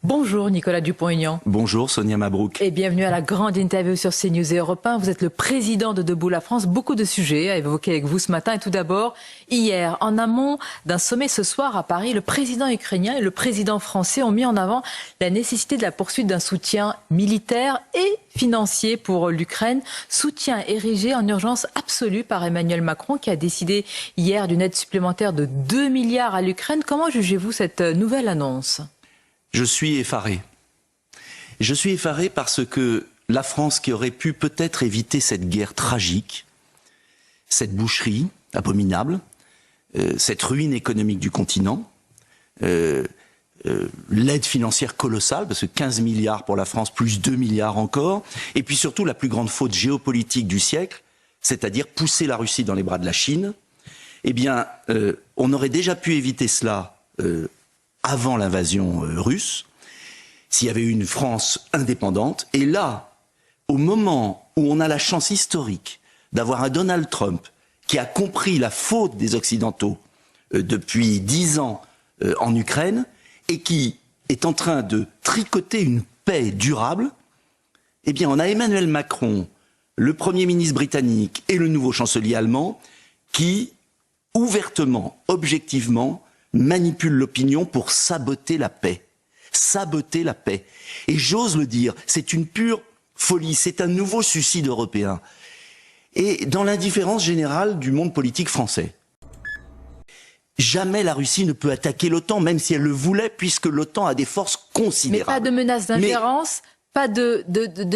Bonjour Nicolas Dupont-Aignan. Bonjour Sonia Mabrouk. Et bienvenue à la grande interview sur CNews et Europe 1. Vous êtes le président de Debout la France. Beaucoup de sujets à évoquer avec vous ce matin. Et tout d'abord, hier, en amont d'un sommet ce soir à Paris, le président ukrainien et le président français ont mis en avant la nécessité de la poursuite d'un soutien militaire et financier pour l'Ukraine. Soutien érigé en urgence absolue par Emmanuel Macron qui a décidé hier d'une aide supplémentaire de 2 milliards à l'Ukraine. Comment jugez-vous cette nouvelle annonce ? Je suis effaré. Je suis effaré parce que la France, qui aurait pu peut-être éviter cette guerre tragique, cette boucherie abominable, cette ruine économique du continent, l'aide financière colossale, parce que 15 milliards pour la France, plus 2 milliards encore, et puis surtout la plus grande faute géopolitique du siècle, c'est-à-dire pousser la Russie dans les bras de la Chine, eh bien, on aurait déjà pu éviter cela avant l'invasion russe, s'il y avait eu une France indépendante. Et là, au moment où on a la chance historique d'avoir un Donald Trump qui a compris la faute des Occidentaux depuis 10 ans en Ukraine et qui est en train de tricoter une paix durable, eh bien on a Emmanuel Macron, le Premier ministre britannique et le nouveau chancelier allemand qui, ouvertement, objectivement, manipule l'opinion pour saboter la paix. Saboter la paix. Et j'ose le dire, c'est une pure folie, c'est un nouveau suicide européen. Et dans l'indifférence générale du monde politique français. Jamais la Russie ne peut attaquer l'OTAN, même si elle le voulait, puisque l'OTAN a des forces considérables. Mais pas de menace d'ingérence, pas de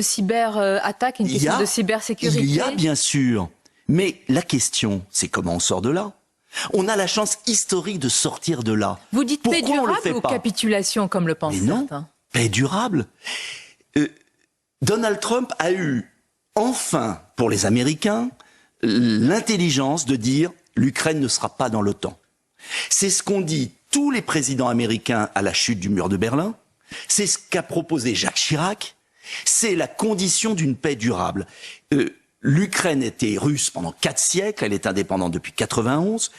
cyber-attaque, une question de cybersécurité. Il y a bien sûr, mais la question, c'est comment on sort de là. On a la chance historique de sortir de là. Vous dites paix durable ou capitulation, comme le pensent certains ? Non, paix durable. Donald Trump a eu, enfin, pour les Américains, l'intelligence de dire l'Ukraine ne sera pas dans l'OTAN. C'est ce qu'ont dit tous les présidents américains à la chute du mur de Berlin. C'est ce qu'a proposé Jacques Chirac. C'est la condition d'une paix durable. L'Ukraine était russe pendant 4 siècles, elle est indépendante depuis 91.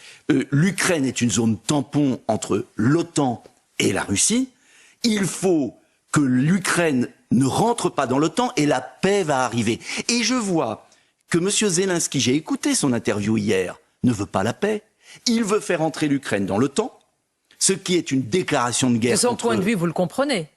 L'Ukraine est une zone tampon entre l'OTAN et la Russie. Il faut que l'Ukraine ne rentre pas dans l'OTAN et la paix va arriver. Et je vois que M. Zelensky, j'ai écouté son interview hier, ne veut pas la paix. Il veut faire entrer l'Ukraine dans l'OTAN, ce qui est une déclaration de guerre. De son point de vue, vous le comprenez.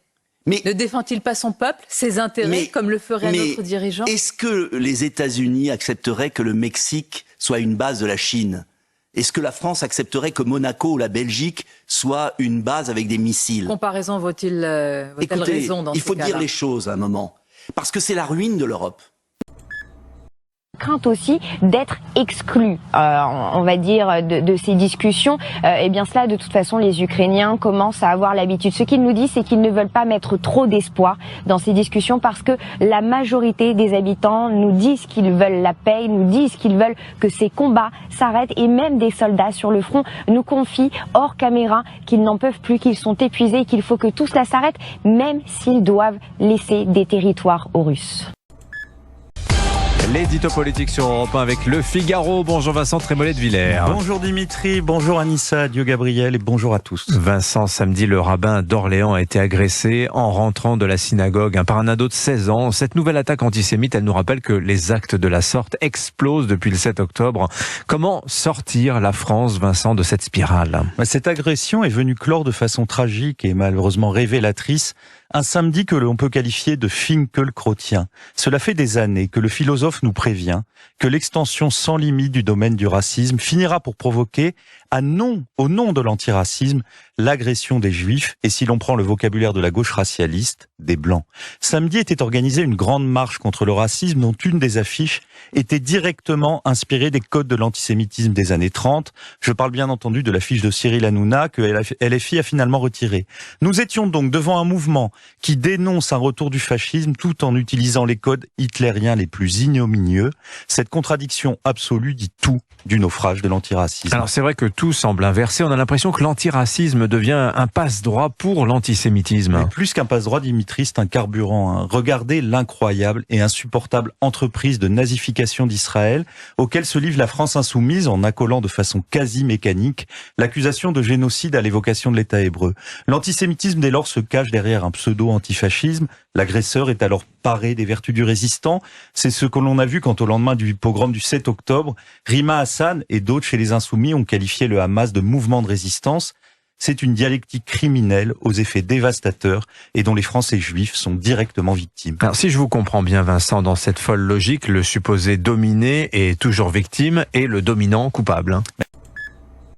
Mais ne défend-il pas son peuple, ses intérêts, comme le ferait un autre dirigeant ? Est-ce que les États-Unis accepteraient que le Mexique soit une base de la Chine ? Est-ce que la France accepterait que Monaco ou la Belgique soit une base avec des missiles ? Comparaison vaut-elle raison dans ce cas-là ? Il faut dire les choses à un moment, parce que c'est la ruine de l'Europe. Crainte aussi d'être exclu, on va dire, de ces discussions. Et bien cela, de toute façon, les Ukrainiens commencent à avoir l'habitude. Ce qu'ils nous disent, c'est qu'ils ne veulent pas mettre trop d'espoir dans ces discussions parce que la majorité des habitants nous disent qu'ils veulent la paix, nous disent qu'ils veulent que ces combats s'arrêtent et même des soldats sur le front nous confient hors caméra qu'ils n'en peuvent plus, qu'ils sont épuisés et qu'il faut que tout cela s'arrête, même s'ils doivent laisser des territoires aux Russes. L'édito politique sur Europe 1 avec Le Figaro. Bonjour Vincent Trémollet de Villers. Bonjour Dimitri, bonjour Anissa, Dieu Gabriel et bonjour à tous. Vincent, samedi, le rabbin d'Orléans a été agressé en rentrant de la synagogue par un ado de 16 ans. Cette nouvelle attaque antisémite, elle nous rappelle que les actes de la sorte explosent depuis le 7 octobre. Comment sortir la France, Vincent, de cette spirale ? Cette agression est venue clore de façon tragique et malheureusement révélatrice un samedi que l'on peut qualifier de finkelkrautien. Cela fait des années que le philosophe nous prévient que l'extension sans limite du domaine du racisme finira pour provoquer, au nom de l'antiracisme, l'agression des Juifs et, si l'on prend le vocabulaire de la gauche racialiste, des Blancs. Samedi était organisée une grande marche contre le racisme dont une des affiches était directement inspirée des codes de l'antisémitisme des années 30. Je parle bien entendu de l'affiche de Cyril Hanouna que LFI a finalement retirée. Nous étions donc devant un mouvement qui dénonce un retour du fascisme tout en utilisant les codes hitlériens les plus ignominieux. Cette contradiction absolue dit tout du naufrage de l'antiracisme. Alors c'est vrai que tout semble inversé. On a l'impression que l'antiracisme film devient un passe-droit pour l'antisémitisme. Mais plus qu'un passe-droit, Dimitri, c'est un carburant. Hein. Regardez l'incroyable et insupportable entreprise de nazification d'Israël auquel se livre la France insoumise en accolant de façon quasi mécanique l'accusation de génocide à l'évocation de l'État hébreu. L'antisémitisme dès lors se cache derrière un pseudo-antifascisme. L'agresseur est alors paré des vertus du résistant. C'est ce que l'on a vu quand au lendemain du pogrom du 7 octobre, Rima Hassan et d'autres chez les Insoumis ont qualifié le Hamas de mouvement de résistance. C'est une dialectique criminelle aux effets dévastateurs et dont les Français juifs sont directement victimes. Alors si je vous comprends bien Vincent, dans cette folle logique, le supposé dominé est toujours victime et le dominant coupable.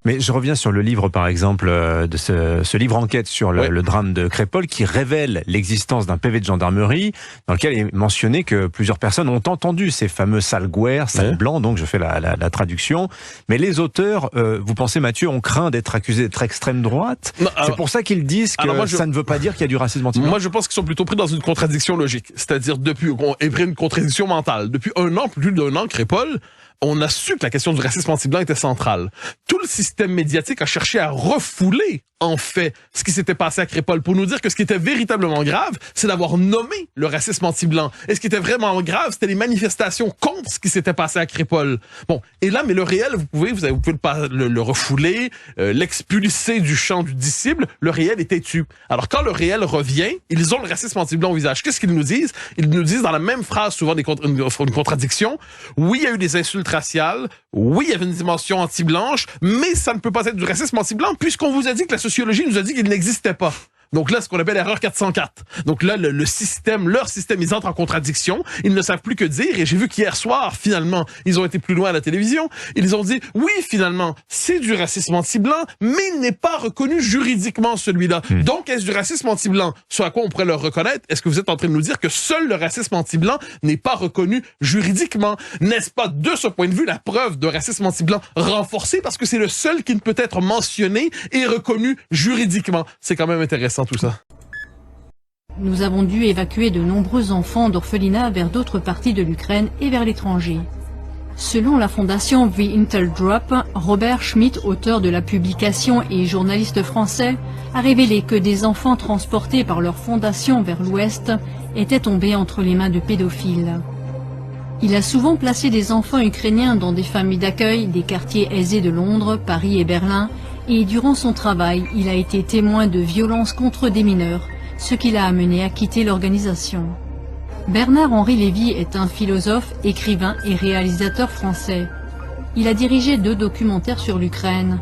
Mais je reviens sur le livre, par exemple, de ce livre enquête sur le drame de Crépol, qui révèle l'existence d'un PV de gendarmerie dans lequel il est mentionné que plusieurs personnes ont entendu ces fameux sales guerres, sales blancs, donc je fais la traduction. Mais les auteurs, vous pensez Mathieu, ont craint d'être accusés d'être extrême droite. C'est pour ça qu'ils disent que ça ne veut pas dire qu'il y a du racisme anti-blanc. Moi, je pense qu'ils sont plutôt pris dans une contradiction logique. C'est-à-dire, une contradiction mentale. Depuis plus d'un an, Crépol, on a su que la question du racisme anti-blanc était centrale. Tout le système médiatique a cherché à refouler, en fait, ce qui s'était passé à Crépol pour nous dire que ce qui était véritablement grave, c'est d'avoir nommé le racisme anti-blanc. Et ce qui était vraiment grave, c'était les manifestations contre ce qui s'était passé à Crépol. Bon, et là, mais le réel, vous pouvez le refouler, l'expulser du champ du disciple, le réel est têtu. Alors quand le réel revient, ils ont le racisme anti-blanc au visage. Qu'est-ce qu'ils nous disent? Ils nous disent dans la même phrase, souvent une contradiction, oui, il y a eu des insultes raciales, oui, il y avait une dimension anti-blanche, mais ça ne peut pas être du racisme anti-blanc puisqu'on vous a dit que la sociologie nous a dit qu'il n'existait pas. Donc là, ce qu'on appelle l'erreur 404. Donc là, leur système, ils entrent en contradiction. Ils ne savent plus que dire. Et j'ai vu qu'hier soir, finalement, ils ont été plus loin à la télévision. Ils ont dit, oui, finalement, c'est du racisme anti-blanc, mais il n'est pas reconnu juridiquement, celui-là. Donc, est-ce du racisme anti-blanc? Ce à quoi on pourrait leur reconnaître, est-ce que vous êtes en train de nous dire que seul le racisme anti-blanc n'est pas reconnu juridiquement? N'est-ce pas, de ce point de vue, la preuve de racisme anti-blanc renforcée parce que c'est le seul qui ne peut être mentionné et reconnu juridiquement? C'est quand même intéressant tout ça. Nous avons dû évacuer de nombreux enfants d'orphelinats vers d'autres parties de l'Ukraine et vers l'étranger. Selon la fondation The Intel Drop, Robert Schmidt, auteur de la publication et journaliste français, a révélé que des enfants transportés par leur fondation vers l'Ouest étaient tombés entre les mains de pédophiles. Il a souvent placé des enfants ukrainiens dans des familles d'accueil des quartiers aisés de Londres, Paris et Berlin, et durant son travail, il a été témoin de violences contre des mineurs, ce qui l'a amené à quitter l'organisation. Bernard-Henri Lévy est un philosophe, écrivain et réalisateur français. Il a dirigé 2 documentaires sur l'Ukraine.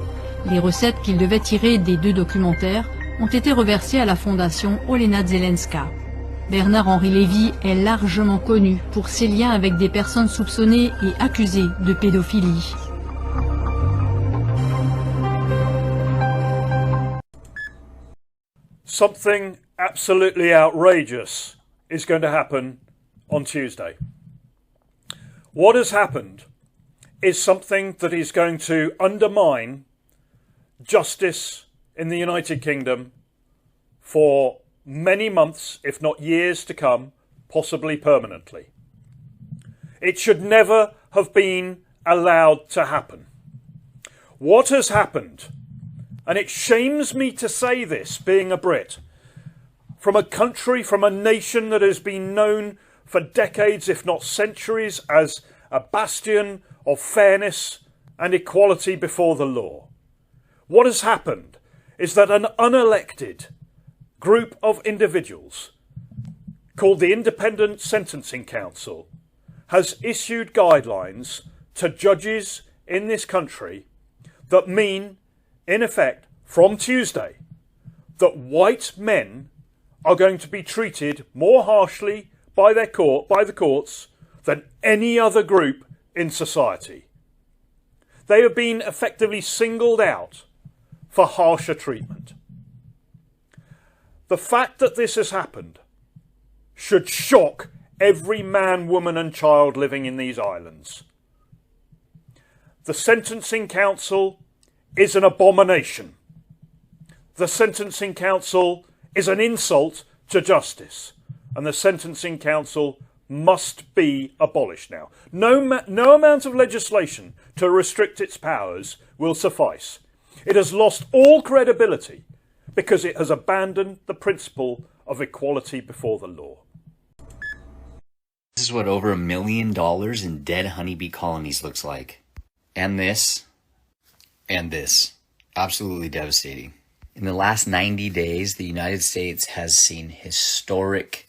Les recettes qu'il devait tirer des 2 documentaires ont été reversées à la fondation Olena Zelenska. Bernard-Henri Lévy est largement connu pour ses liens avec des personnes soupçonnées et accusées de pédophilie. Something absolutely outrageous is going to happen on Tuesday. What has happened is something that is going to undermine justice in the United Kingdom for many months, if not years to come, possibly permanently. It should never have been allowed to happen. What has happened, and it shames me to say this, being a Brit, from a country, from a nation that has been known for decades, if not centuries, as a bastion of fairness and equality before the law. What has happened is that an unelected group of individuals called the Independent Sentencing Council has issued guidelines to judges in this country that mean, in effect, from Tuesday, that white men are going to be treated more harshly by the courts than any other group in society. They have been effectively singled out for harsher treatment. The fact that this has happened should shock every man, woman and child living in these islands. The Sentencing Council is an abomination. The Sentencing Council is an insult to justice, and the Sentencing Council must be abolished now. No amount of legislation to restrict its powers will suffice. It has lost all credibility because it has abandoned the principle of equality before the law. This is what over $1 million in dead honeybee colonies looks like. And this. And this. Absolutely devastating. In the last 90 days, the United States has seen historic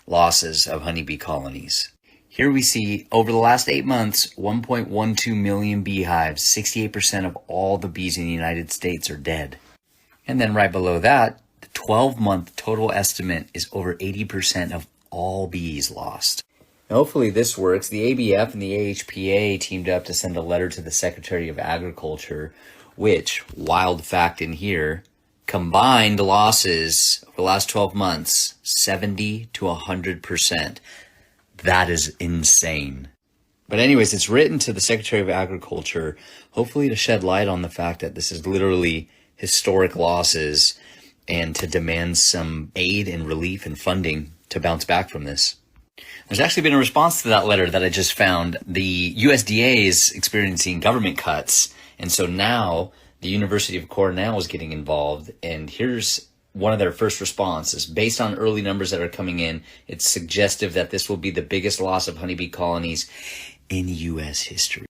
losses of honeybee colonies. Here we see, over the last 8 months, 1.12 million beehives, 68% of all the bees in the United States are dead. And then right below that, the 12-month total estimate is over 80% of all bees lost. Hopefully this works. The ABF and the AHPA teamed up to send a letter to the Secretary of Agriculture, which, wild fact in here, combined losses over the last 12 months, 70 to 100%. That is insane. But anyways, it's written to the Secretary of Agriculture, hopefully to shed light on the fact that this is literally historic losses and to demand some aid and relief and funding to bounce back from this. There's actually been a response to that letter that I just found. The USDA is experiencing government cuts, and so now the University of Cornell is getting involved, and here's one of their first responses. Based on early numbers that are coming in, it's suggestive that this will be the biggest loss of honeybee colonies in U.S. history.